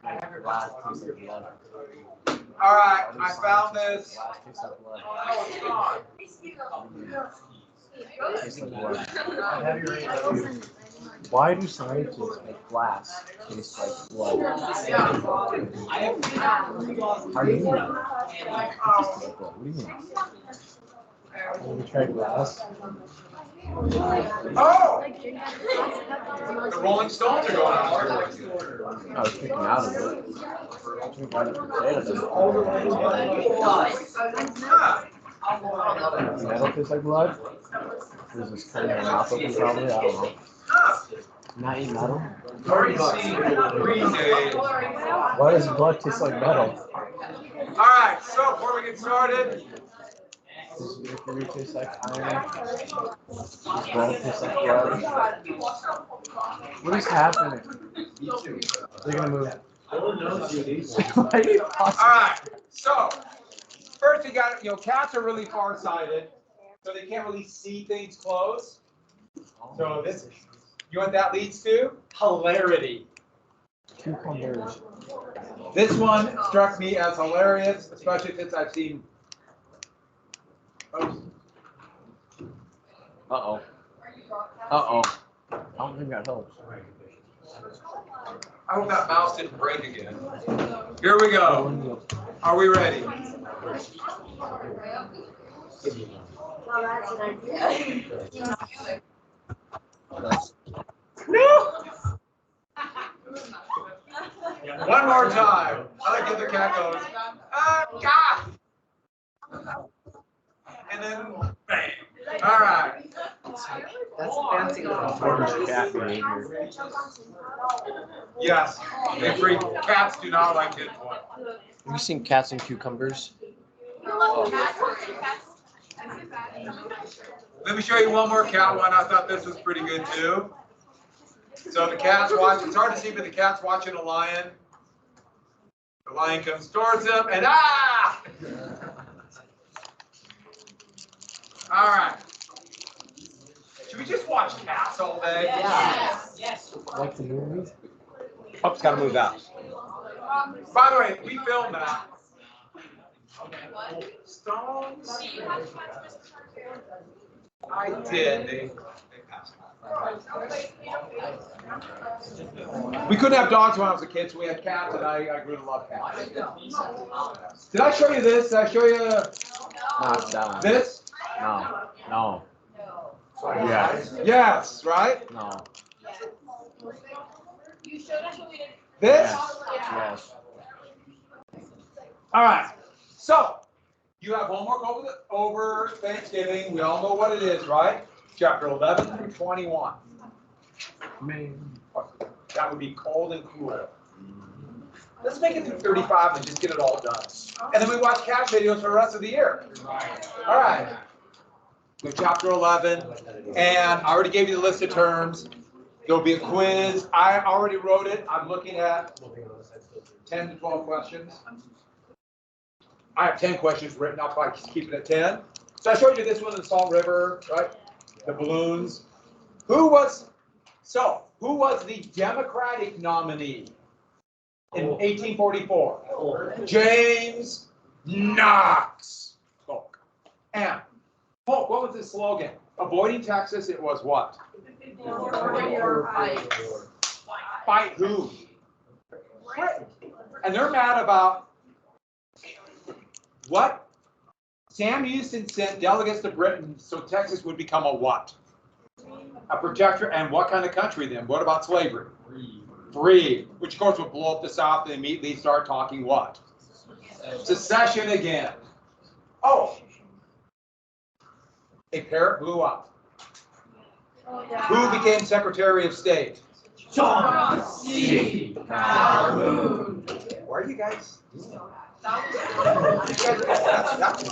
Last piece of blood. All right, I found this. Last piece of blood. Oh, it's gone. Tastes like blood. Why do scientists make glass taste like blood? How do you know? What do you mean? Have you tried glass? Oh! The Rolling Stones are going on. I was kicking out of it. Metal tastes like blood? Is this kind of mouth open probably? I don't know. Not eat metal? Already seen Green Day. Why does blood taste like metal? All right, so before we get started, Does mercury taste like iron? Does blood taste like blood? What is happening? They're gonna move. Why are you all right, so first you got, cats are really farsighted, so they can't really see things close. So this, you know what that leads to? Hilarity. Cucumbers. This one struck me as hilarious, especially since I've seen. Uh-oh. Uh-oh. I don't think that helps. I hope that mouse didn't break again. Here we go. Are we ready? No! One more time. I like the other cat goes, God! And then, bang. All right. That's fancy. Cat behavior. Yes, they freak. Cats do not like this one. Have you seen cats and cucumbers? Let me show you one more cat one. I thought this was pretty good too. So the cat's watching. It's hard to see, but the cat's watching a lion. The lion comes towards him, and All right. Should we just watch cats all day? Yes. Like the movie? Oh, it's got to move out. By the way, we filmed that. Stones? I did. They passed. We couldn't have dogs when I was a kid, so we had cats, and I grew to love cats. Did I show you this? Did I show you Not that one. this? No. Yes. Yes, right? No. You showed us what we did. This? Yes. All right. So, you have homework over Thanksgiving. We all know what it is, right? Chapter 11 through 21. That would be cold and cool. Let's make it through 35 and just get it all done. And then we watch cat videos for the rest of the year. All right. So chapter 11, and I already gave you the list of terms. There'll be a quiz. I already wrote it. I'm looking at 10 to 12 questions. I have 10 questions written. I'll probably just keep it at 10. So I showed you this one in the Salt River, right? The balloons. Who was the Democratic nominee in 1844? James Knox. Polk. And Polk, what was his slogan? Avoiding Texas, it was what? Fight who? Britain. And they're mad about what? Sam Houston sent delegates to Britain so Texas would become a what? A protector. And what kind of country then? What about slavery? Free. Which of course would blow up the South and immediately start talking what? Secession again. Oh. A parrot blew up. Who became Secretary of State? John C. Calhoun. Why are you guys? That's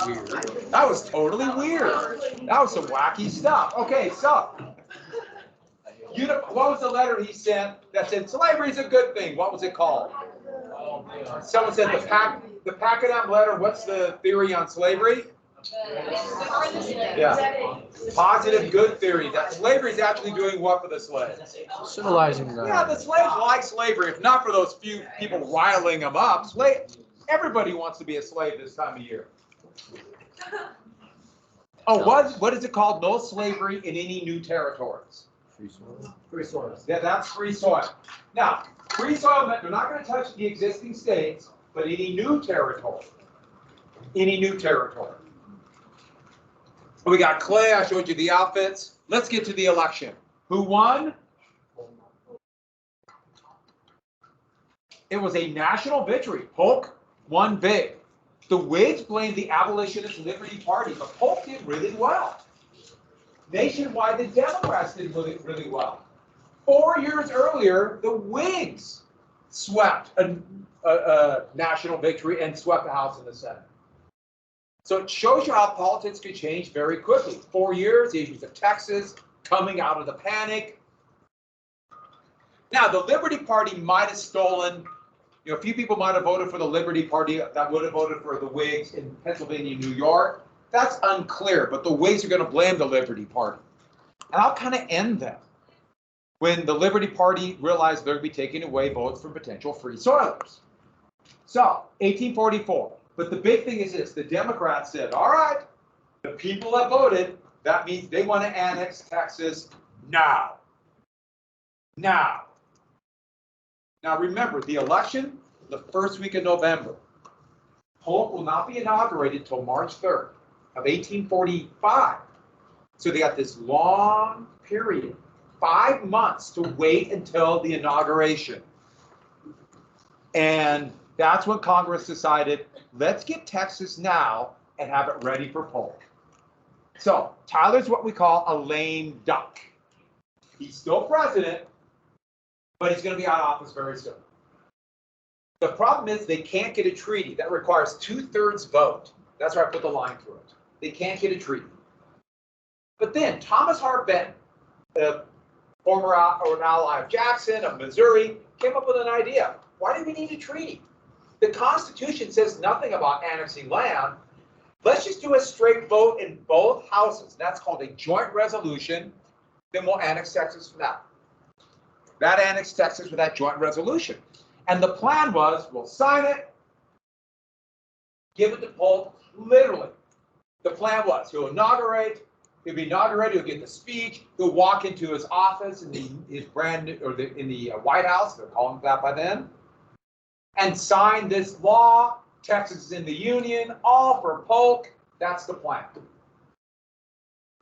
weird. That was totally weird. That was some wacky stuff. Okay, so what was the letter he sent that said slavery is a good thing? What was it called? Someone said the Pakenham letter. What's the theory on slavery? Yeah. Positive good theory, that slavery is actually doing what for the slaves? Civilizing them. Yeah, the slaves like slavery, if not for those few people riling them up. Everybody wants to be a slave this time of year. Oh, what is it called? No slavery in any new territories. Free soil. Free soil. Yeah, that's free soil. Now, free soil meant they're not going to touch the existing states, but any new territory. Any new territory. We got Clay, I showed you the outfits. Let's get to the election. Who won? It was a national victory. Polk won big. The Whigs blamed the Abolitionist Liberty Party, but Polk did really well. Nationwide, the Democrats did really well. 4 years earlier, the Whigs swept a national victory and swept the House and the Senate. So it shows you how politics can change very quickly. 4 years, the issues of Texas, coming out of the panic. Now, the Liberty Party might have stolen, a few people might have voted for the Liberty Party that would have voted for the Whigs in Pennsylvania, New York. That's unclear, but the Whigs are going to blame the Liberty Party. And I'll kind of end them when the Liberty Party realized they're going to be taking away votes from potential free soilers. So, 1844. But the big thing is this, the Democrats said, all right, the people have voted, that means they want to annex Texas now. Now remember, the election, the first week of November. Polk will not be inaugurated until March 3rd of 1845. So they got this long period, 5 months to wait until the inauguration. And that's when Congress decided, let's get Texas now and have it ready for Polk. So Tyler's what we call a lame duck. He's still president, but he's going to be out of office very soon. The problem is they can't get a treaty. That requires 2/3 vote. That's why I put the line through it. They can't get a treaty. But then Thomas Hart Benton, the former ally of Jackson of Missouri, came up with an idea. Why do we need a treaty? The Constitution says nothing about annexing land. Let's just do a straight vote in both houses. That's called a joint resolution. Then we'll annex Texas from that. That annexed Texas with that joint resolution. And the plan was, we'll sign it, give it to Polk, literally. The plan was, he'll be inaugurated, he'll get the speech, he'll walk into his office in the White House, they're calling it that by then, and sign this law. Texas is in the Union, all for Polk. That's the plan.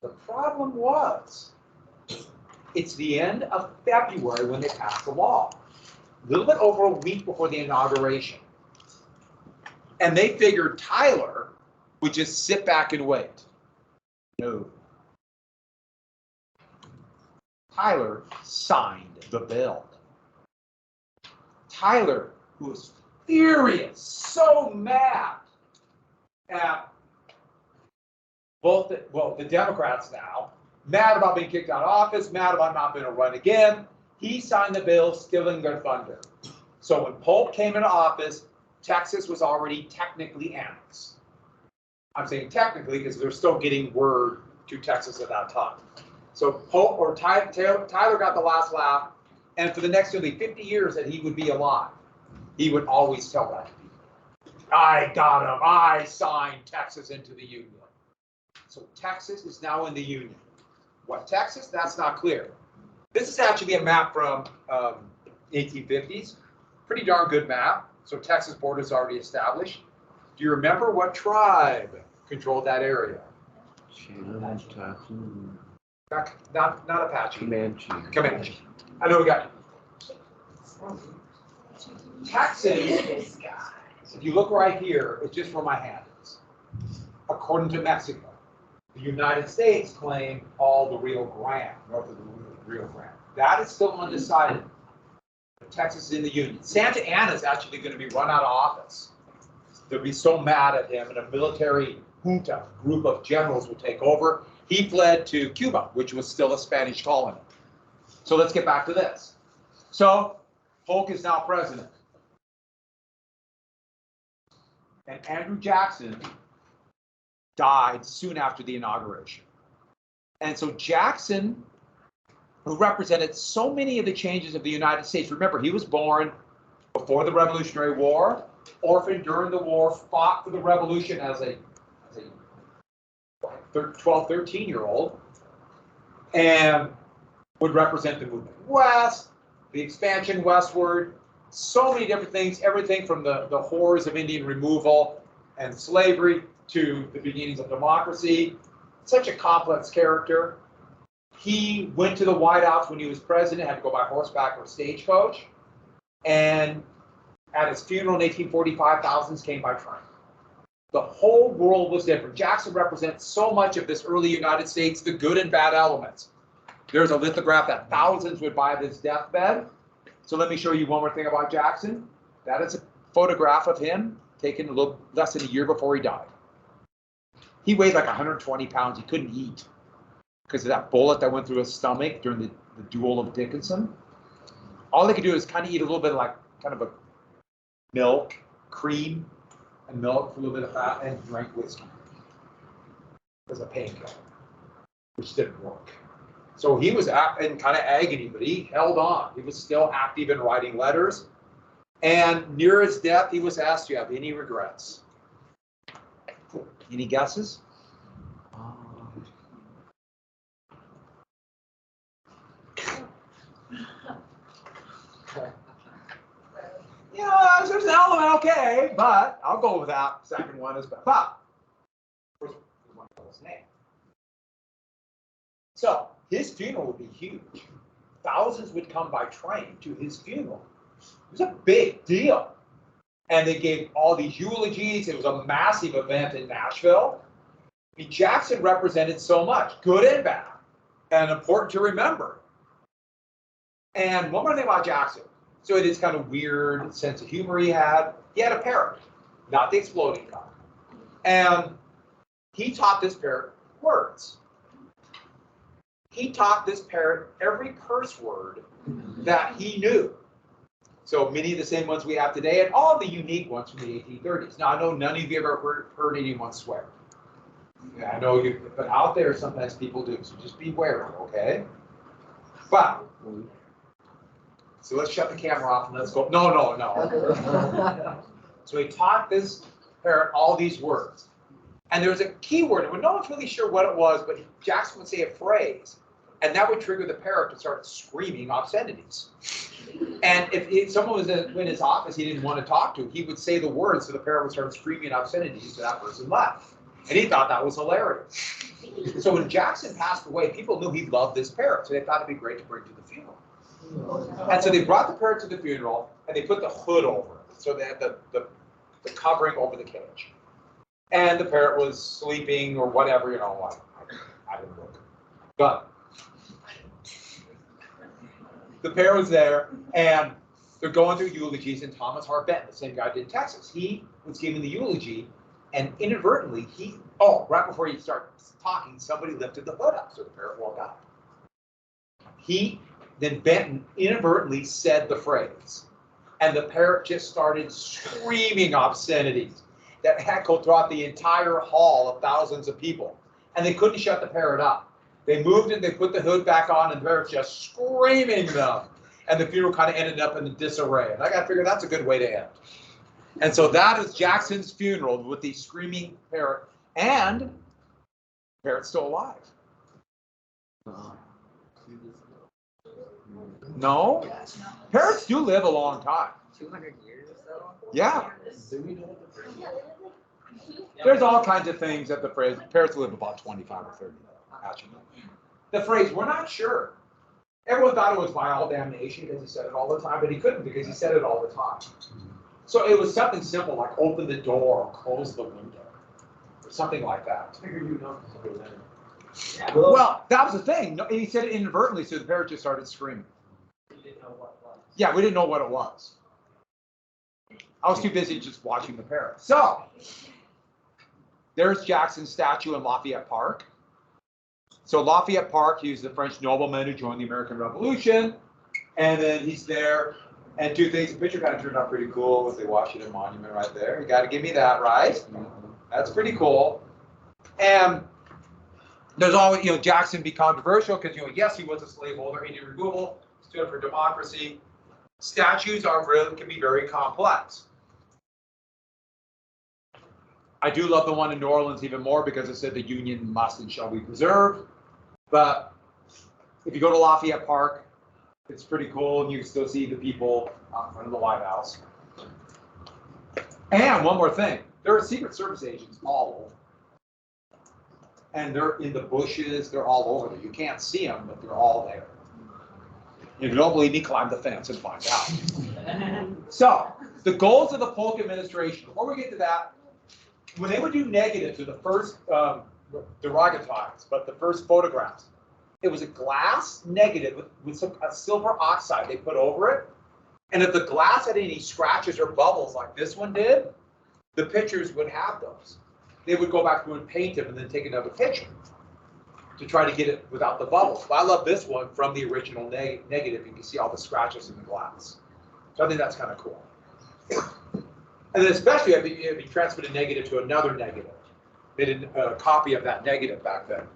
The problem was, it's the end of February when they passed the law. A little bit over a week before the inauguration. And they figured Tyler would just sit back and wait. No. Tyler signed the bill. Tyler, who was furious, so mad at the Democrats now, mad about being kicked out of office, mad about not being able to run again. He signed the bill, stealing their thunder. So when Polk came into office, Texas was already technically annexed. I'm saying technically because they're still getting word to Texas at that time. So Polk or Tyler got the last laugh, and for the next nearly 50 years that he would be alive, he would always tell that to people. I got him. I signed Texas into the Union. So Texas is now in the Union. What Texas? That's not clear. This is actually a map from 1850s. Pretty darn good map. So Texas border is already established. Do you remember what tribe controlled that area? Not Apache. Comanche. I know we got you. Texas, if you look right here, it's just where my hand is. According to Mexico, the United States claimed all the Rio Grande, north of the Rio Grande. That is still undecided. Texas is in the Union. Santa Anna is actually going to be run out of office. They'll be so mad at him, and a military junta, group of generals, will take over. He fled to Cuba, which was still a Spanish colony. So let's get back to this. So Polk is now president. And Andrew Jackson died soon after the inauguration. And so Jackson, who represented so many of the changes of the United States, remember, he was born before the Revolutionary War, orphaned during the war, fought for the revolution as a 12, 13-year-old, and would represent the movement west, the expansion westward, so many different things, everything from the horrors of Indian removal and slavery to the beginnings of democracy. Such a complex character. He went to the White House when he was president, had to go by horseback or stagecoach. And at his funeral in 1845, thousands came by train. The whole world was different. Jackson represents so much of this early United States, the good and bad elements. There's a lithograph that thousands would buy at his deathbed. So let me show you one more thing about Jackson. That is a photograph of him taken a little less than a year before he died. He weighed like 120 pounds. He couldn't eat because of that bullet that went through his stomach during the duel of Dickinson. All they could do is kind of eat a little bit of like kind of a milk, cream, and milk for a little bit of fat, and drank whiskey as a painkiller, which didn't work. So he was in kind of agony, but he held on. He was still active in writing letters. And near his death, he was asked, do you have any regrets? Any guesses? Yeah, there's an element, okay, but I'll go with that second one as well. But first one was his name. So his funeral would be huge. Thousands would come by train to his funeral. It was a big deal. And they gave all these eulogies. It was a massive event in Nashville. I mean, Jackson represented so much, good and bad, and important to remember. And one more thing about Jackson. So it is kind of weird sense of humor he had. He had a parrot, not the exploding kind. And he taught this parrot words. He taught this parrot every curse word that he knew. So many of the same ones we have today, and all the unique ones from the 1830s. Now, I know none of you have ever heard anyone swear. Yeah, I know you, but out there sometimes people do, so just be wary, okay? But, so let's shut the camera off and let's go. No. So he taught this parrot all these words. And there was a key word, and no one's really sure what it was, but Jackson would say a phrase, and that would trigger the parrot to start screaming obscenities. And if someone was in his office he didn't want to talk to, he would say the words, so the parrot would start screaming obscenities to that person left. And he thought that was hilarious. So when Jackson passed away, people knew he loved this parrot, so they thought it'd be great to bring to the funeral. And so they brought the parrot to the funeral, and they put the hood over it. So they had the covering over the cage. And the parrot was sleeping or whatever, you know, I didn't look. But the parrot was there, and they're going through eulogies, and Thomas Hart Benton, the same guy did in Texas, he was giving the eulogy, and inadvertently, right before he started talking, somebody lifted the hood up, so the parrot woke up. Then Benton inadvertently said the phrase, and the parrot just started screaming obscenities that echoed throughout the entire hall of thousands of people. And they couldn't shut the parrot up. They moved it, they put the hood back on, and the parrot's just screaming them. And the funeral kind of ended up in a disarray. And I got to figure that's a good way to end. And so that is Jackson's funeral with the screaming parrot. And the parrot's still alive. No? Parrots do live a long time. 200 years or so? Yeah. There's all kinds of things that the phrase, parrots live about 25 or 30, actually. The phrase, we're not sure. Everyone thought it was by all damnation because he said it all the time, but he couldn't because he said it all the time. So it was something simple like open the door or close the window or something like that. Well, that was the thing. No, he said it inadvertently, so the parrot just started screaming. We didn't know what it was. Yeah, we didn't know what it was. I was too busy just watching the parrot. So, there's Jackson's statue in Lafayette Park. So Lafayette Park, he was the French nobleman who joined the American Revolution. And then he's there. And two things, the picture kind of turned out pretty cool with the Washington Monument right there. You got to give me that, right? That's pretty cool. And there's always, Jackson be controversial because, yes, he was a slaveholder, Indian removal, stood up for democracy. Statutes can be very complex. I do love the one in New Orleans even more because it said the Union must and shall be preserved. But if you go to Lafayette Park, it's pretty cool, and you can still see the people out in front of the White House. And one more thing, there are Secret Service agents all over. And they're in the bushes, they're all over there. You can't see them, but they're all there. If you don't believe me, climb the fence and find out. So, the goals of the Polk administration, before we get to that, when they would do negative to the first derogatories, but the first photographs, it was a glass negative with some silver oxide they put over it. And if the glass had any scratches or bubbles like this one did, the pictures would have those. They would go back through and paint them and then take another picture to try to get it without the bubbles. But I love this one from the original negative. You can see all the scratches in the glass. So I think that's kind of cool. And then especially if you transferred a negative to another negative, made a copy of that negative back then.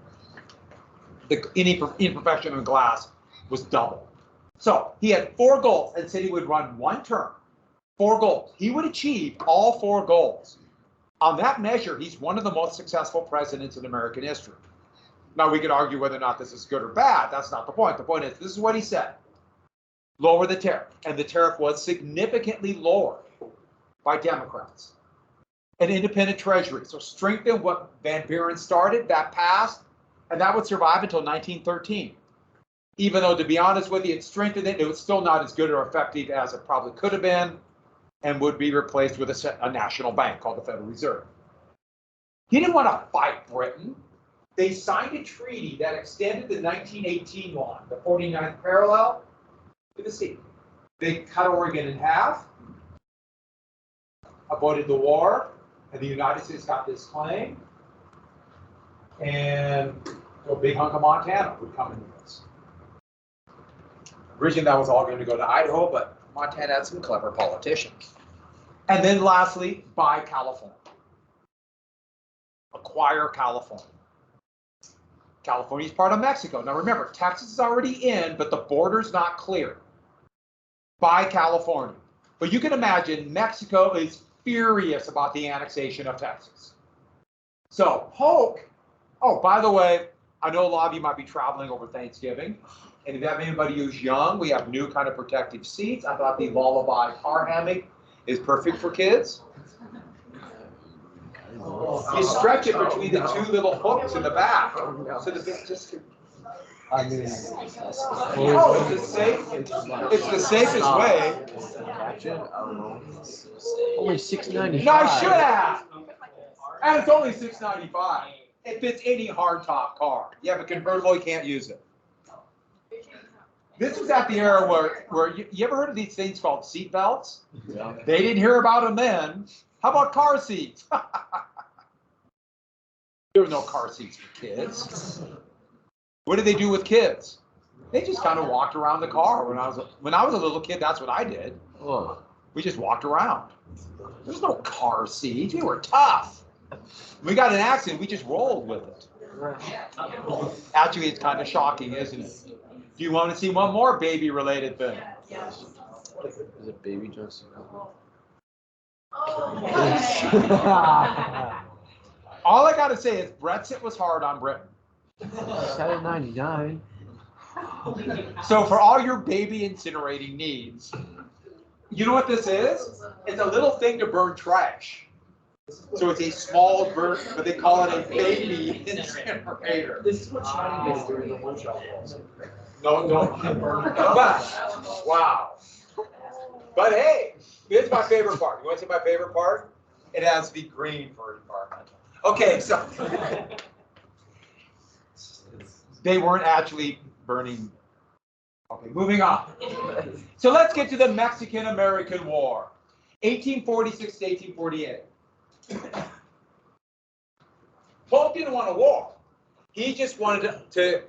Any imperfection in glass was double. So he had 4 goals and said he would run 1 term. 4 goals. He would achieve all 4 goals. On that measure, he's one of the most successful presidents in American history. Now, we could argue whether or not this is good or bad. That's not the point. The point is, this is what he said. Lower the tariff. And the tariff was significantly lowered by Democrats. An independent treasury. So strengthen what Van Buren started, that passed, and that would survive until 1913. Even though, to be honest with you, it strengthened it, it was still not as good or effective as it probably could have been, and would be replaced with a national bank called the Federal Reserve. He didn't want to fight Britain. They signed a treaty that extended the 1918 line, the 49th parallel, to the sea. They cut Oregon in half, avoided the war, and the United States got this claim, and a big hunk of Montana would come into this. Originally, that was all going to go to Idaho, but Montana had some clever politicians. And then lastly, buy California. Acquire California. California is part of Mexico. Now remember, Texas is already in, but the border's not clear. Buy California. But you can imagine Mexico is furious about the annexation of Texas. So Polk, oh, by the way, I know a lot of you might be traveling over Thanksgiving. And if you have anybody who's young, we have new kind of protective seats. I thought the Lullaby car hammock is perfect for kids. You stretch it between the 2 little hooks in the back. So the just. I mean, Oh, it's the safest way. Catch it? I don't know. Only $6.95. No, I should have. And it's only $6.95. It fits any hardtop car. You have a convertible, you can't use it. This was at the era where you ever heard of these things called seat belts? Yeah. They didn't hear about them then. How about car seats? There were no car seats for kids. What did they do with kids? They just kind of walked around the car. When I was a little kid, that's what I did. Oh. We just walked around. There's no car seats. We were tough. When we got in an accident, we just rolled with it. Actually, it's kind of shocking, isn't it? Do you want to see one more baby-related thing? Is it Baby Johnson? All I got to say is Brexit was hard on Britain. $7.99. So for all your baby incinerating needs, you know what this is? It's a little thing to burn trash. So it's a small burn, but they call it a baby incinerator. This is what China did during the one shot. No, but, wow. But hey, here's my favorite part. You want to see my favorite part? It has the green for environmental. Okay, so they weren't actually burning. Okay, moving on. So let's get to the Mexican-American War, 1846 to 1848. Polk didn't want a war. He just wanted to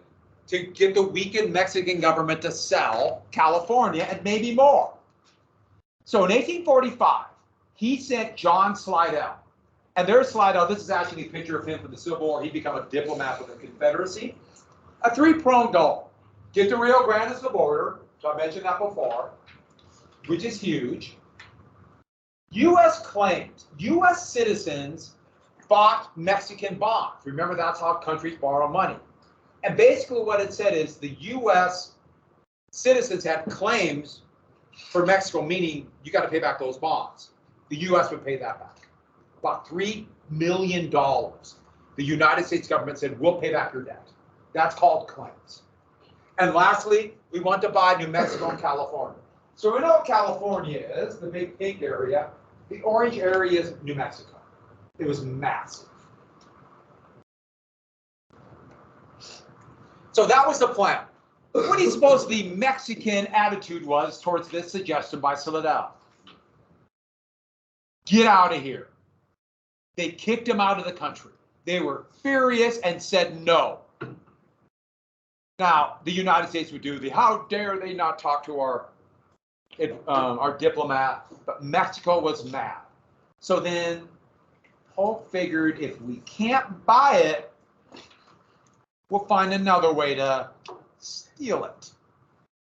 get the weakened Mexican government to sell California and maybe more. So in 1845, he sent John Slidell, And there's a slide out. This is actually a picture of him from the Civil War. He became a diplomat with the Confederacy. A three-pronged goal. Get the Rio Grande as the border. So I mentioned that before, which is huge. U.S. claims, U.S. citizens bought Mexican bonds. Remember, that's how countries borrow money. And basically what it said is the U.S. citizens had claims for Mexico, meaning you got to pay back those bonds. The U.S. would pay that back. About $3 million. The United States government said, we'll pay back your debt. That's called claims. And lastly, we want to buy New Mexico and California. So we know what California is, the big pink area. The orange area is New Mexico. It was massive. So that was the plan. What do you suppose the Mexican attitude was towards this suggestion by Slidell? Get out of here. They kicked him out of the country. They were furious and said no. Now, the United States would do the, how dare they not talk to our diplomat, but Mexico was mad. So then Polk figured if we can't buy it, we'll find another way to steal it.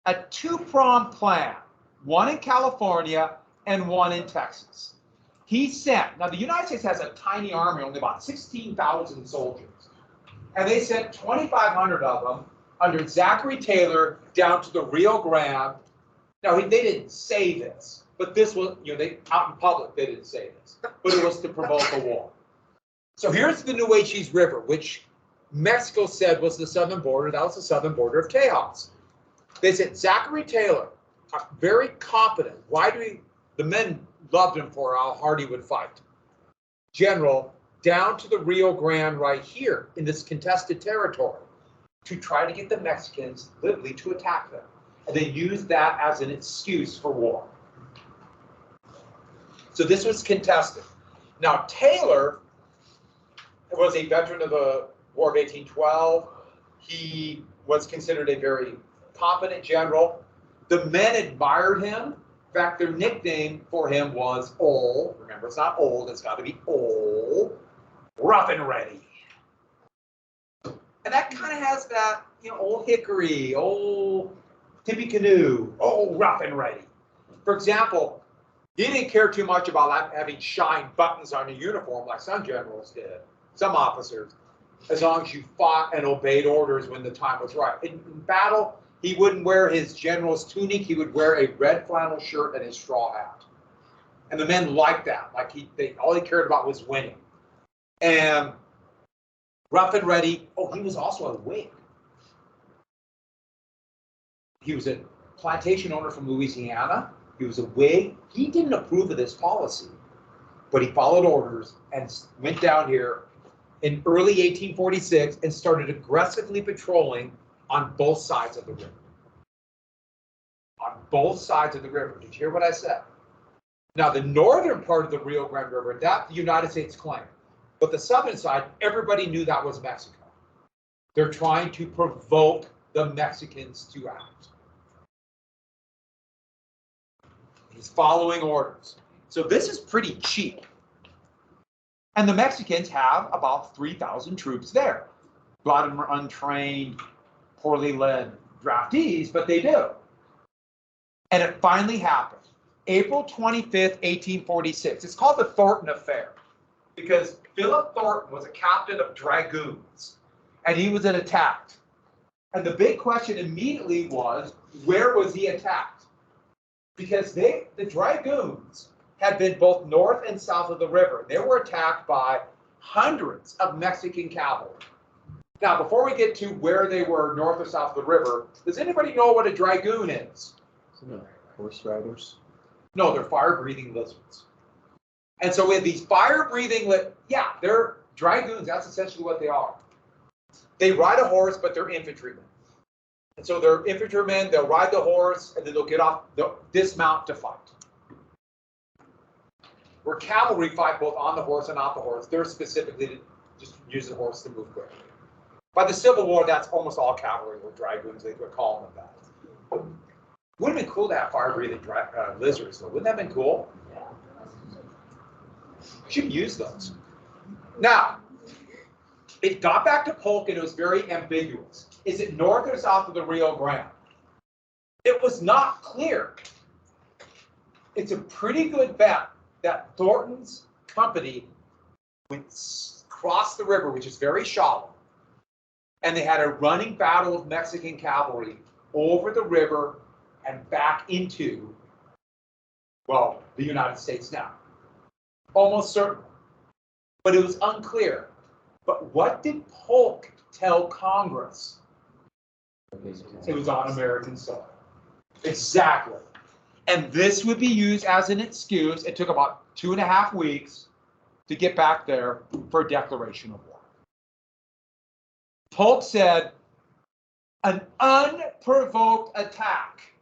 A two-pronged plan, one in California and one in Texas. He sent, now the United States has a tiny army, only about 16,000 soldiers. And they sent 2,500 of them under Zachary Taylor down to the Rio Grande. Now, they didn't say this, but this was, they out in public, they didn't say this, but it was to provoke a war. So here's the Nueces River, which Mexico said was the southern border. That was the southern border of Tejas. They said, Zachary Taylor, very competent. The men loved him for how hard he would fight. General, down to the Rio Grande right here in this contested territory to try to get the Mexicans literally to attack them. And they used that as an excuse for war. So this was contested. Now, Taylor was a veteran of the War of 1812. He was considered a very competent general. The men admired him. In fact, their nickname for him was Old. Remember, it's not old, it's got to be Old. Rough and ready. And that kind of has that, old hickory, old Tippecanoe, rough and ready. For example, he didn't care too much about having shine buttons on your uniform like some generals did, some officers, as long as you fought and obeyed orders when the time was right. In battle, he wouldn't wear his general's tunic. He would wear a red flannel shirt and a straw hat. And the men liked that. All he cared about was winning. And rough and ready. He was also a Whig. He was a plantation owner from Louisiana. He was a Whig. He didn't approve of this policy, but he followed orders and went down here in early 1846 and started aggressively patrolling on both sides of the river. On both sides of the river. Did you hear what I said? Now, the northern part of the Rio Grande River, that the United States claimed. But the southern side, everybody knew that was Mexico. They're trying to provoke the Mexicans to act. He's following orders. So this is pretty cheap. And the Mexicans have about 3,000 troops there. A lot of them are untrained, poorly led draftees, but they do. And it finally happened. April 25th, 1846. It's called the Thornton Affair because Philip Thornton was a captain of dragoons and he was attacked. And the big question immediately was, where was he attacked? Because the dragoons had been both north and south of the river. They were attacked by hundreds of Mexican cavalry. Now, before we get to where they were north or south of the river, does anybody know what a dragoon is? Horse riders? No, they're fire-breathing lizards. And so we have these fire-breathing, they're dragoons. That's essentially what they are. They ride a horse, but they're infantrymen. And so they're infantrymen, they'll ride the horse, and then they'll get off, they'll dismount to fight. Where cavalry fight both on the horse and off the horse, they're specifically to just use the horse to move quickly. By the Civil War, that's almost all cavalry were dragoons. They were calling them that. Wouldn't have been cool to have fire-breathing lizards, though. Wouldn't that have been cool? Should use those. Now, it got back to Polk and it was very ambiguous. Is it north or south of the Rio Grande? It was not clear. It's a pretty good bet that Thornton's company went across the river, which is very shallow, and they had a running battle with Mexican cavalry over the river and back into, well, the United States now. Almost certain. But it was unclear. But what did Polk tell Congress? It was on American soil. Exactly. And this would be used as an excuse. It took about 2.5 weeks to get back there for a declaration of war. Polk said, an unprovoked attack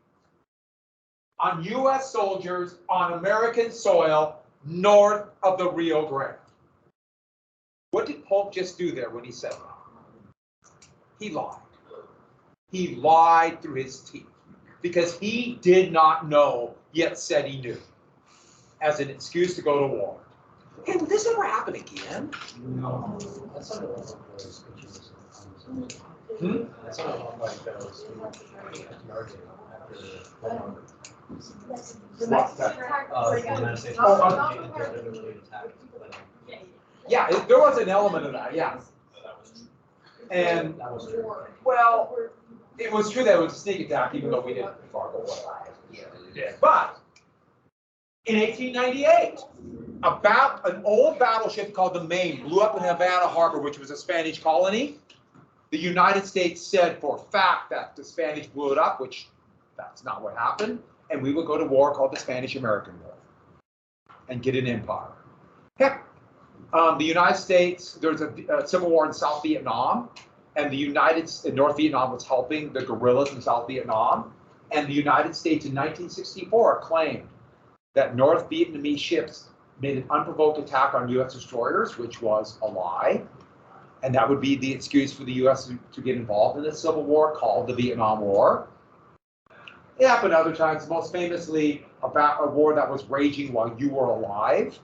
on U.S. soldiers on American soil north of the Rio Grande. What did Polk just do there when he said that? He lied. He lied through his teeth because he did not know, yet said he knew, as an excuse to go to war. Hey, will this ever happen again? No. That's not one of those speeches. That's not one like those the United States Yeah, there was an element of that, yeah. And, well, it was true that it was a sneak attack, even though we didn't embargo what did. But in 1898, an old battleship called the Maine blew up in Havana Harbor, which was a Spanish colony. The United States said for a fact that the Spanish blew it up, which that's not what happened, and we would go to war called the Spanish-American War and get an empire. Heck, the United States, there was a civil war in South Vietnam, and North Vietnam was helping the guerrillas in South Vietnam, and the United States in 1964 claimed that North Vietnamese ships made an unprovoked attack on U.S. destroyers, which was a lie. And that would be the excuse for the U.S. to get involved in this civil war called the Vietnam War. It happened other times, most famously about a war that was raging while you were alive.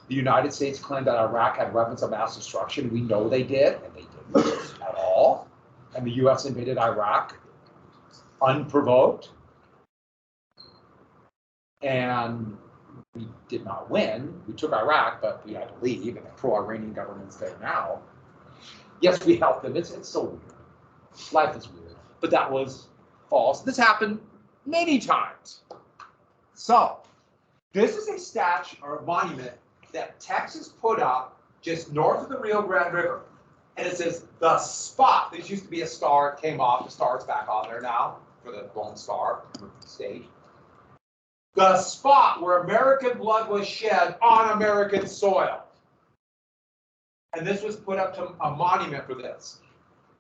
The United States claimed that Iraq had weapons of mass destruction. We know they did, and they didn't at all. And the U.S. invaded Iraq unprovoked. And we did not win. We took Iraq, but we had to leave, and the pro-Iranian government's there now. Yes, we helped them. It's so weird. Life is weird. But that was false. This happened many times. So, this is a statue or a monument that Texas put up just north of the Rio Grande River. And it says, the spot. This used to be a star. It came off. The star's back on there now for the Lone Star stage. The spot where American blood was shed on American soil. And this was put up to a monument for this.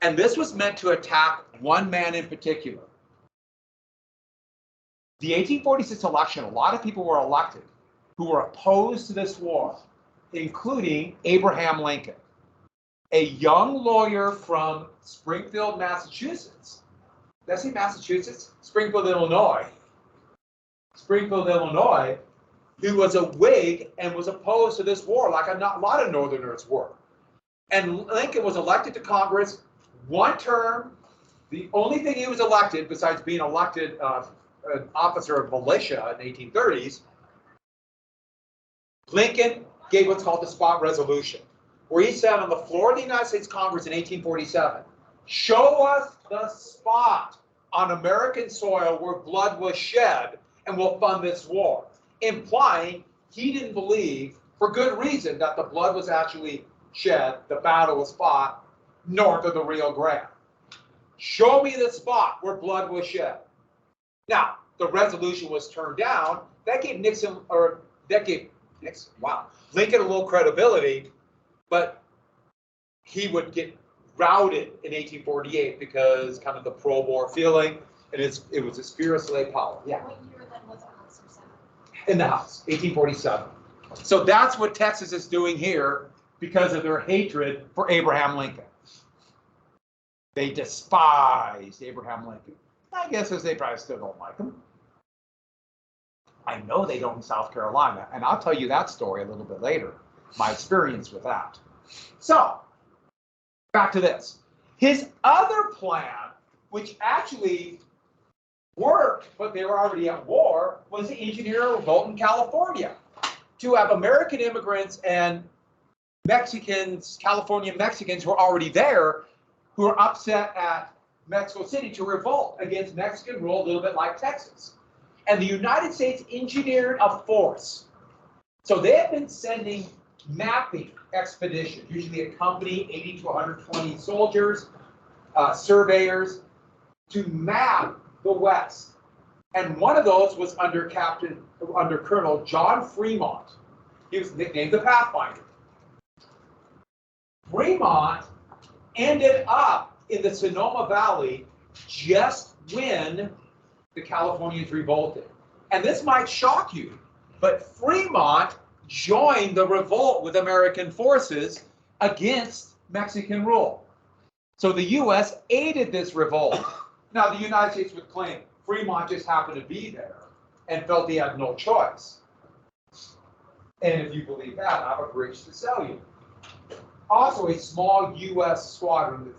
And this was meant to attack one man in particular. The 1846 election, a lot of people were elected who were opposed to this war, including Abraham Lincoln, a young lawyer from Springfield, Massachusetts. Did I say Massachusetts? Springfield, Illinois. Springfield, Illinois, who was a Whig and was opposed to this war, like a lot of Northerners were. And Lincoln was elected to Congress one term. The only thing he was elected, besides being elected an officer of militia in the 1830s, Lincoln gave what's called the spot resolution, where he said on the floor of the United States Congress in 1847, show us the spot on American soil where blood was shed, and we'll fund this war, implying he didn't believe, for good reason, that the blood was actually shed, the battle was fought north of the Rio Grande. Show me the spot where blood was shed. Now, the resolution was turned down. That gave Lincoln a little credibility, but he would get routed in 1848 because kind of the pro-war feeling, and it was a fear of slave power. Yeah. What year then was the House or Senate? In the House, 1847. So that's what Texas is doing here because of their hatred for Abraham Lincoln. They despised Abraham Lincoln. I guess they probably still don't like him. I know they don't in South Carolina, and I'll tell you that story a little bit later. my experience with that. So, back to this. His other plan, which actually worked, but they were already at war, was to engineer a revolt in California to have American immigrants and Mexicans, California Mexicans who are already there, who are upset at Mexico City to revolt against Mexican rule, a little bit like Texas. And the United States engineered a force. So they have been sending mapping expeditions, usually a company, 80 to 120 soldiers, surveyors, to map the West. And one of those was under Colonel John Fremont. He was nicknamed the Pathfinder. Fremont ended up in the Sonoma Valley just when the Californians revolted. And this might shock you, but Fremont joined the revolt with American forces against Mexican rule. So the U.S. aided this revolt. Now, the United States would claim Fremont just happened to be there and felt he had no choice. And if you believe that, I have a bridge to sell you. Also, a small U.S. squadron,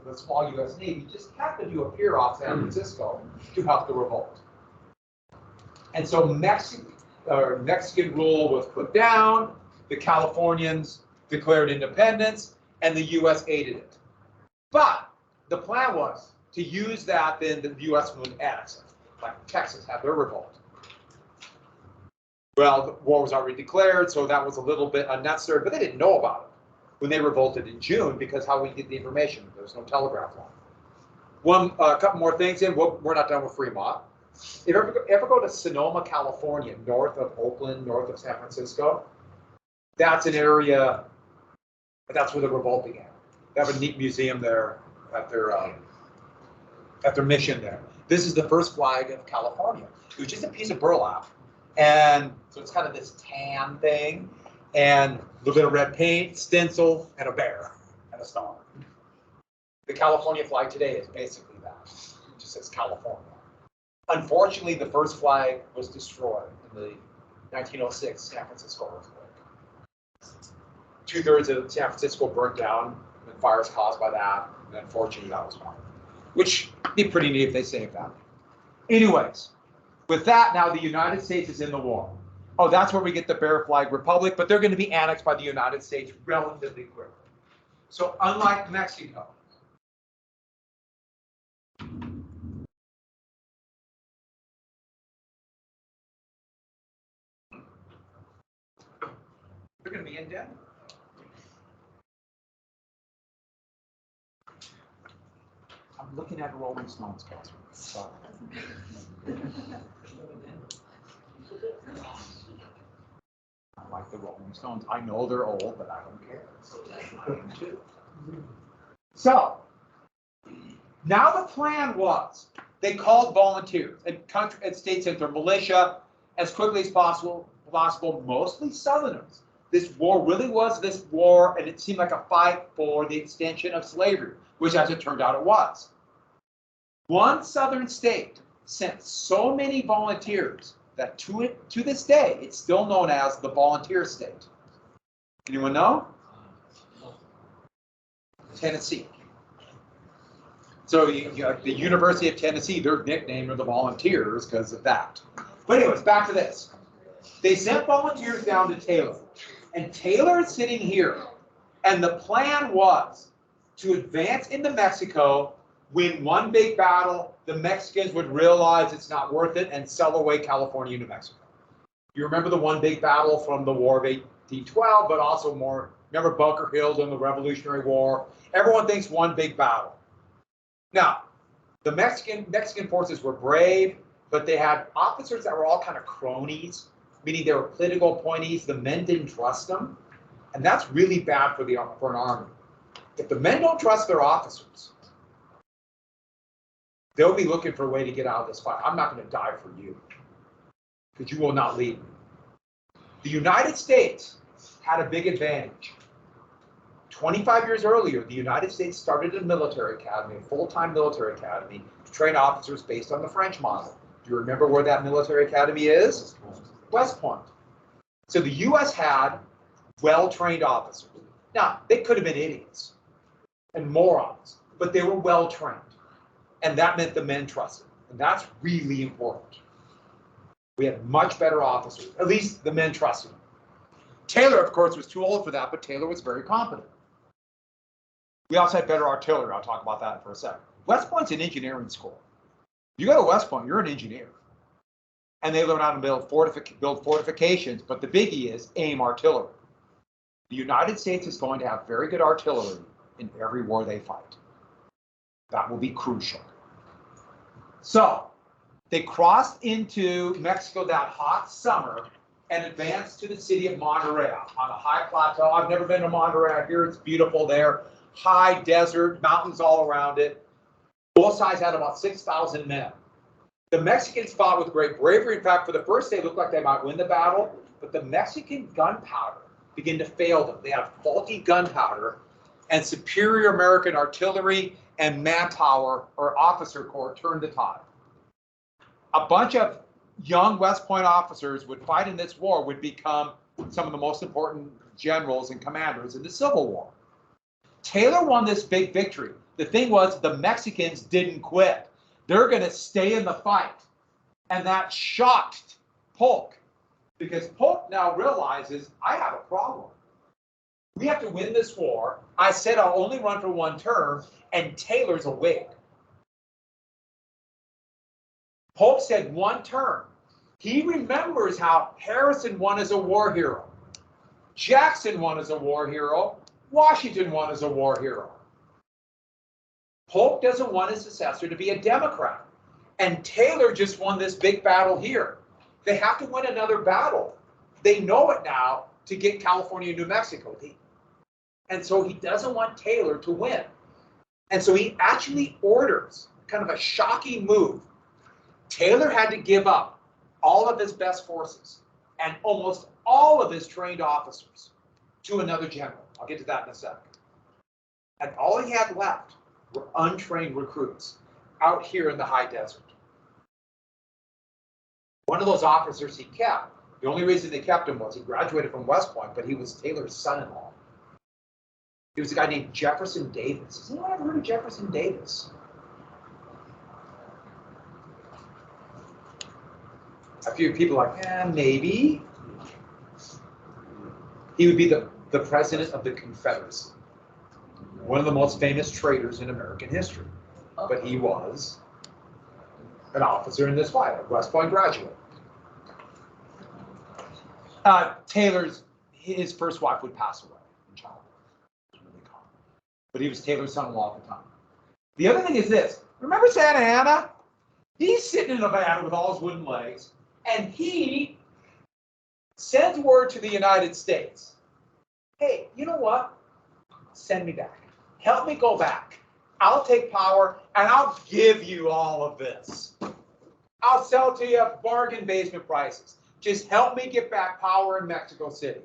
the small U.S. Navy, just happened to appear off San Francisco to help the revolt. And so Mexican rule was put down, the Californians declared independence, and the U.S. aided it. But the plan was to use that, then the U.S. would annex it, like Texas had their revolt. Well, the war was already declared, so that was a little bit unnecessary, but they didn't know about it when they revolted in June, because how we get the information, there was no telegraph line. A couple more things in, we're not done with Fremont. If you ever go to Sonoma, California, north of Oakland, north of San Francisco, that's an area, that's where the revolt began. They have a neat museum there at their mission there. This is the first flag of California. It was just a piece of burlap. And so it's kind of this tan thing, and a little bit of red paint, stencil, and a bear, and a star. The California flag today is basically that. It just says California. Unfortunately, the first flag was destroyed in the 1906 San Francisco earthquake. 2/3 of San Francisco burnt down, and fires caused by that, and unfortunately that was one. Which would be pretty neat if they saved that. Anyways, with that, now the United States is in the war. Oh, that's where we get the Bear Flag Republic, but they're going to be annexed by the United States relatively quickly. So unlike Mexico, they're going to be in debt. I'm looking at Rolling Stones, Casper. Sorry. I like the Rolling Stones. I know they're old, but I don't care. So, now the plan was, they called volunteers and state sent their militia as quickly as possible, mostly Southerners. This war really was this war, and it seemed like a fight for the extension of slavery, which as it turned out it was. One Southern state sent so many volunteers that to this day, it's still known as the volunteer state. Anyone know? Tennessee. So you have the University of Tennessee, their nickname are the Volunteers because of that. But anyways, back to this. They sent volunteers down to Taylor. And Taylor is sitting here. And the plan was to advance into Mexico, win one big battle, the Mexicans would realize it's not worth it and sell away California to Mexico. You remember the one big battle from the War of 1812, but also more, remember Bunker Hill during the Revolutionary War? Everyone thinks one big battle. Now, the Mexican forces were brave, but they had officers that were all kind of cronies, meaning they were political appointees. The men didn't trust them, and that's really bad for an army. If the men don't trust their officers, they'll be looking for a way to get out of this fight. I'm not going to die for you, because you will not lead me. The United States had a big advantage. 25 years earlier, the United States started a military academy, a full-time military academy, to train officers based on the French model. Do you remember where that military academy is? West Point. So the U.S. had well-trained officers. Now, they could have been idiots and morons, but they were well-trained. And that meant the men trusted. And that's really important. We had much better officers. At least the men trusted them. Taylor, of course, was too old for that, but Taylor was very competent. We also had better artillery. I'll talk about that for a second. West Point's an engineering school. You go to West Point, you're an engineer. And they learn how to build fortifications, but the biggie is aim artillery. The United States is going to have very good artillery in every war they fight. That will be crucial. So they crossed into Mexico that hot summer and advanced to the city of Monterrey on a high plateau. I've never been to Monterrey. I hear it's beautiful there. High desert, mountains all around it. Both sides had about 6,000 men. The Mexicans fought with great bravery. In fact, for the first day, it looked like they might win the battle, but the Mexican gunpowder began to fail them. They had faulty gunpowder, and superior American artillery and manpower or officer corps turned the tide. A bunch of young West Point officers would fight in this war, would become some of the most important generals and commanders in the Civil War. Taylor won this big victory. The thing was, the Mexicans didn't quit. They're going to stay in the fight. And that shocked Polk, because Polk now realizes, I have a problem. We have to win this war. I said I'll only run for one term, and Taylor's a Whig. Polk said one term. He remembers how Harrison won as a war hero. Jackson won as a war hero. Washington won as a war hero. Polk doesn't want his successor to be a Democrat. And Taylor just won this big battle here. They have to win another battle. They know it now to get California and New Mexico. And so he doesn't want Taylor to win. And so he actually orders kind of a shocking move. Taylor had to give up all of his best forces and almost all of his trained officers to another general. I'll get to that in a second. And all he had left were untrained recruits out here in the high desert. One of those officers he kept, the only reason they kept him was he graduated from West Point, but he was Taylor's son-in-law. He was a guy named Jefferson Davis. Has anyone ever heard of Jefferson Davis? A few people are like, maybe. He would be the president of the Confederacy. One of the most famous traitors in American history. But he was an officer in this fight, a West Point graduate. His first wife would pass away in childbirth. It was really common. But he was Taylor's son-in-law at the time. The other thing is this. Remember Santa Anna? He's sitting in a van with all his wooden legs, and he sends word to the United States. Hey, you know what? Send me back. Help me go back. I'll take power, and I'll give you all of this. I'll sell to you at bargain basement prices. Just help me get back power in Mexico City.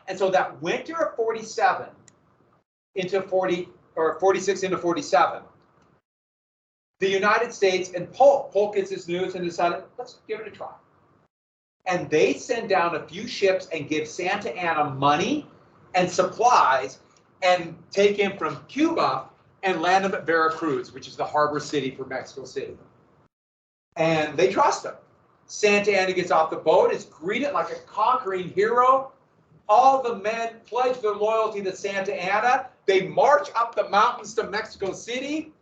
And so that winter of 47 into 40, or 46 into 47, the United States and Polk gets this news and decided, let's give it a try. And they send down a few ships and give Santa Anna money and supplies and take him from Cuba and land him at Veracruz, which is the harbor city for Mexico City. And they trust him. Santa Anna gets off the boat, is greeted like a conquering hero. All the men pledge their loyalty to Santa Anna. They march up the mountains to Mexico City.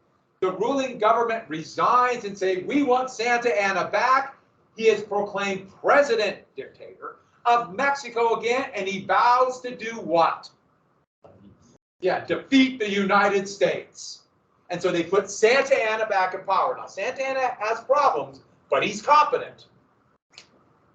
The ruling government resigns and say, we want Santa Anna back. He is proclaimed president, dictator, of Mexico again, and he vows to do what? Yeah, defeat the United States. And so they put Santa Anna back in power. Now, Santa Anna has problems, but he's competent.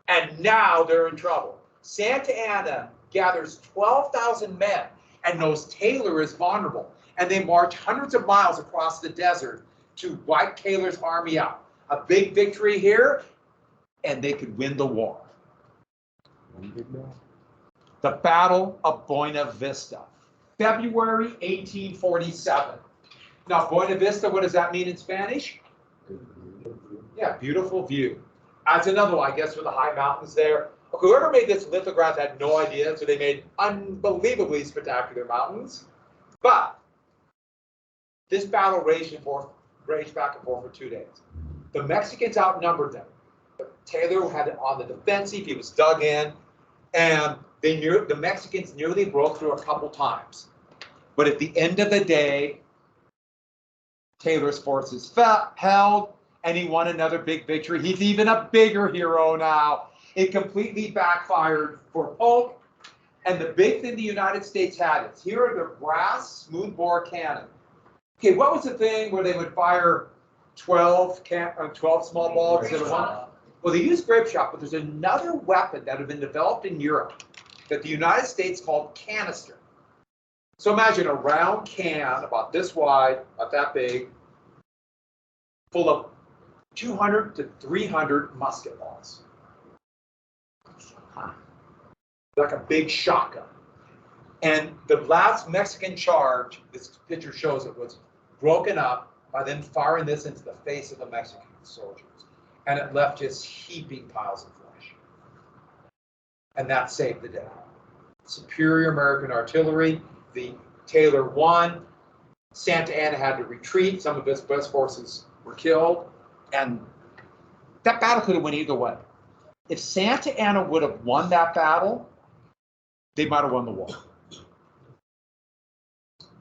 And now they're in trouble. Santa Anna gathers 12,000 men and knows Taylor is vulnerable. And they march hundreds of miles across the desert to wipe Taylor's army out. A big victory here, and they could win the war. The Battle of Buena Vista, February 1847. Now, Buena Vista, what does that mean in Spanish? Yeah, beautiful view. That's another one, I guess, for the high mountains there. Okay, whoever made this lithograph had no idea, so they made unbelievably spectacular mountains. But this battle raged back and forth for 2 days. The Mexicans outnumbered them. Taylor had it on the defensive, he was dug in, and the Mexicans nearly broke through a couple times. But at the end of the day, Taylor's forces held, and he won another big victory. He's even a bigger hero now. It completely backfired for Polk. And the big thing the United States had is here are the brass smoothbore cannon. Okay, what was the thing where they would fire 12 small balls instead of one? Well, they used grape shot, but there's another weapon that had been developed in Europe that the United States called canister. So imagine a round can about this wide, about that big, full of 200 to 300 musket balls. Like a big shotgun. And the last Mexican charge, this picture shows it, was broken up by them firing this into the face of the Mexican soldiers. And it left just heaping piles of flesh. And that saved the day. Superior American artillery. The Taylor won. Santa Anna had to retreat. Some of his best forces were killed. And that battle could have went either way. If Santa Anna would have won that battle, they might have won the war.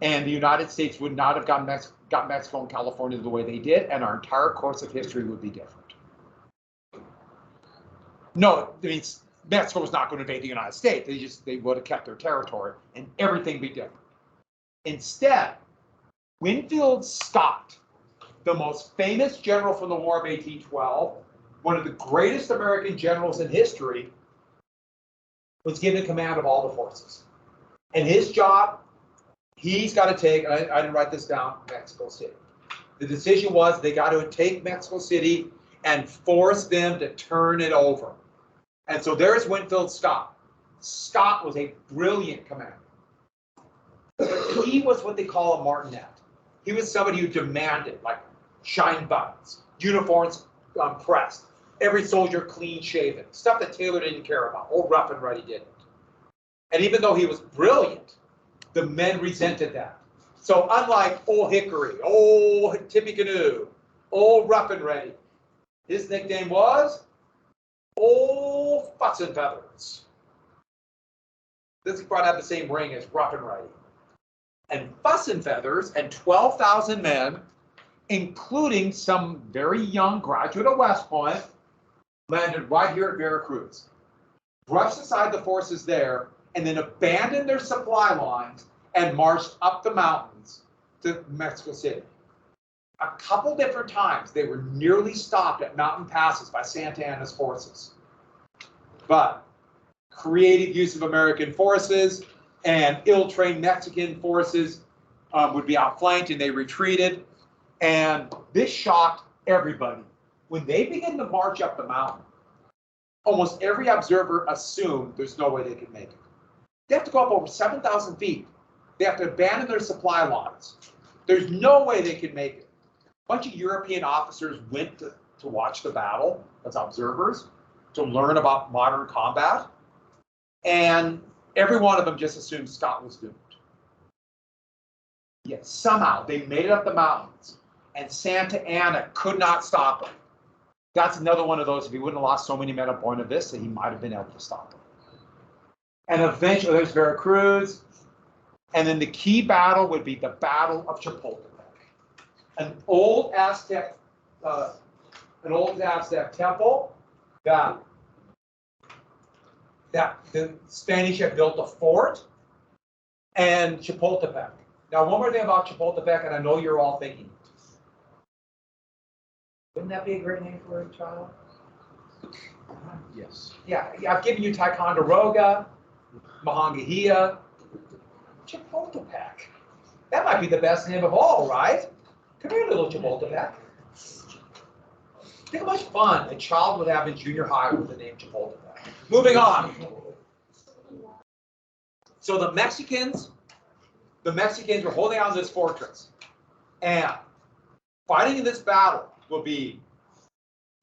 And the United States would not have got Mexico and California the way they did, and our entire course of history would be different. No, it means Mexico was not going to invade the United States. They would have kept their territory, and everything be different. Instead, Winfield Scott, the most famous general from the War of 1812, one of the greatest American generals in history, was given command of all the forces. And his job, he's got to take, I didn't write this down, Mexico City. The decision was they got to take Mexico City and force them to turn it over. And so there's Winfield Scott. Scott was a brilliant commander. But he was what they call a martinet. He was somebody who demanded, like, shine buttons, uniforms pressed, every soldier clean shaven, stuff that Taylor didn't care about. Old Rough and Ready didn't. And even though he was brilliant, the men resented that. So unlike Old Hickory, Old Tippecanoe, Old Rough and Ready, his nickname was Old Fuss and Feathers. This probably had the same ring as Rough and Ready. And Fuss and Feathers and 12,000 men, including some very young graduate of West Point, landed right here at Veracruz, brushed aside the forces there, and then abandoned their supply lines and marched up the mountains to Mexico City. A couple different times, they were nearly stopped at mountain passes by Santa Anna's forces. But creative use of American forces and ill-trained Mexican forces would be outflanked, and they retreated. And this shocked everybody. When they began to march up the mountain, almost every observer assumed there's no way they could make it. They have to go up over 7,000 feet. They have to abandon their supply lines. There's no way they could make it. A bunch of European officers went to watch the battle as observers, to learn about modern combat, and every one of them just assumed Scott was doomed. Yet somehow they made it up the mountains, and Santa Anna could not stop them. That's another one of those, if he wouldn't have lost so many men at Buena Vista, he might have been able to stop them. And eventually there's Veracruz, and then the key battle would be the Battle of Chapultepec, an old Aztec temple that the Spanish had built a fort, and Chapultepec. Now, one more thing about Chapultepec, and I know you're all thinking, wouldn't that be a great name for a child? Yes. Yeah, I've given you Ticonderoga, Monongahela, Chapultepec. That might be the best name of all, right? Come here, little Chapultepec. Think how much fun a child would have in junior high with the name Chapultepec. Moving on. So the Mexicans were holding on to this fortress. And fighting in this battle will be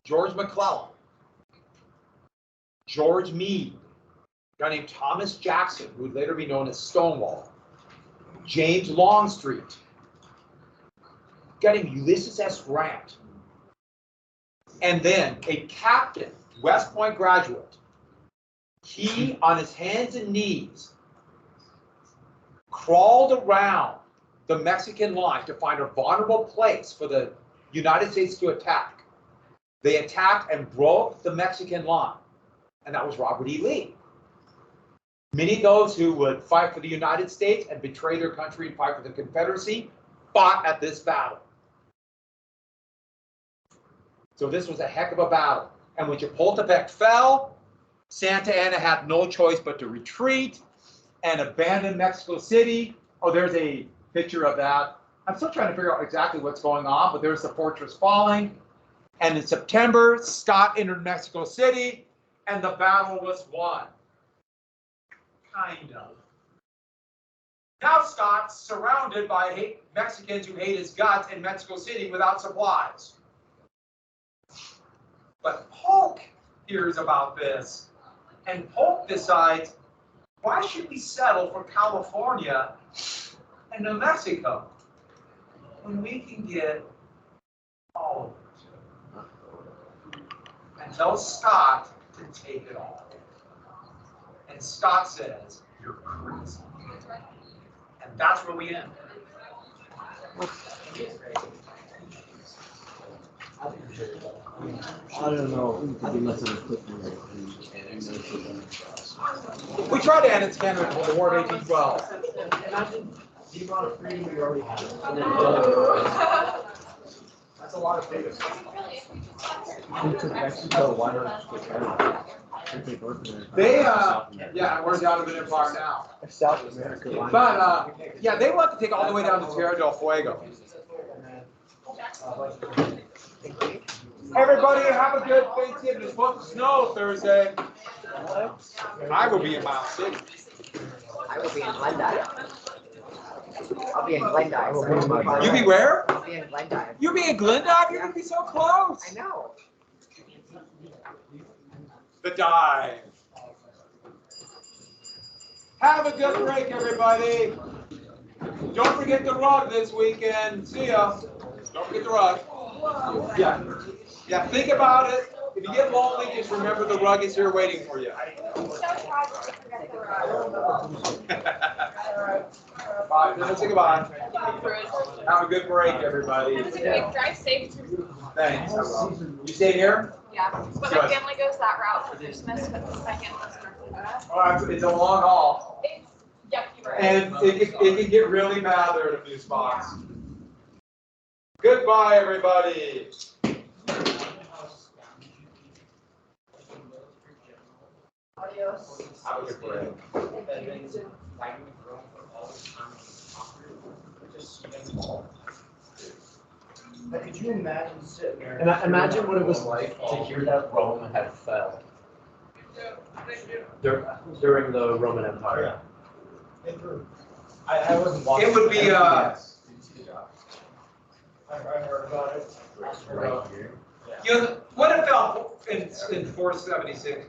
George McClellan, George Meade, a guy named Thomas Jackson, who would later be known as Stonewall, James Longstreet, a guy named Ulysses S. Grant, and then a captain, West Point graduate. He, on his hands and knees, crawled around the Mexican line to find a vulnerable place for the United States to attack. They attacked and broke the Mexican line, and that was Robert E. Lee. Many of those who would fight for the United States and betray their country and fight for the Confederacy fought at this battle. So this was a heck of a battle. And when Chapultepec fell, Santa Anna had no choice but to retreat and abandon Mexico City. Oh, there's a picture of that. I'm still trying to figure out exactly what's going on, but there's the fortress falling. And in September, Scott entered Mexico City, and the battle was won. Kind of. Now Scott's surrounded by Mexicans who hate his guts in Mexico City without supplies. But Polk hears about this, and Polk decides, why should we settle for California and New Mexico when we can get all of it? And tells Scott to take it all. And Scott says, you're crazy. And that's where we end. I don't know. It could be less than a quick We tried to end it Canada for the War of 1812. Imagine the amount of freedom we already have. That's a lot of freedom. Into Mexico, why not? They, yeah, we're down to the Empire now. South America. But, yeah, they want to take all the way down to Tierra del Fuego. Everybody, have a good Thanksgiving. It's supposed to snow Thursday. I will be in Miles City. I will be in Glendive. I'll be in Glendive. You be where? I'll be in Glendive. You be in Glendive? You're gonna be so close. I know. The dive. Have a good break, everybody. Don't forget the rug this weekend. See ya. Don't forget the rug. Yeah. Yeah, think about it. If you get lonely, just remember the rug is here waiting for you. So tragic to forget the rug. 5 minutes, say goodbye. Have a good break, everybody. Drive safe. Thanks. You stay here? Yeah, but my family goes that route for Christmas, but the second was birthday. Oh, it's a long haul. It's yucky, right? And it can get really bad there at a few spots. Goodbye, everybody. Adios. Have a good break. But could you imagine sitting there? And imagine what it was like to hear that Rome had fell during the Roman Empire. I wasn't watching. It would be, I heard about it. Right here. you know, what it felt in 476.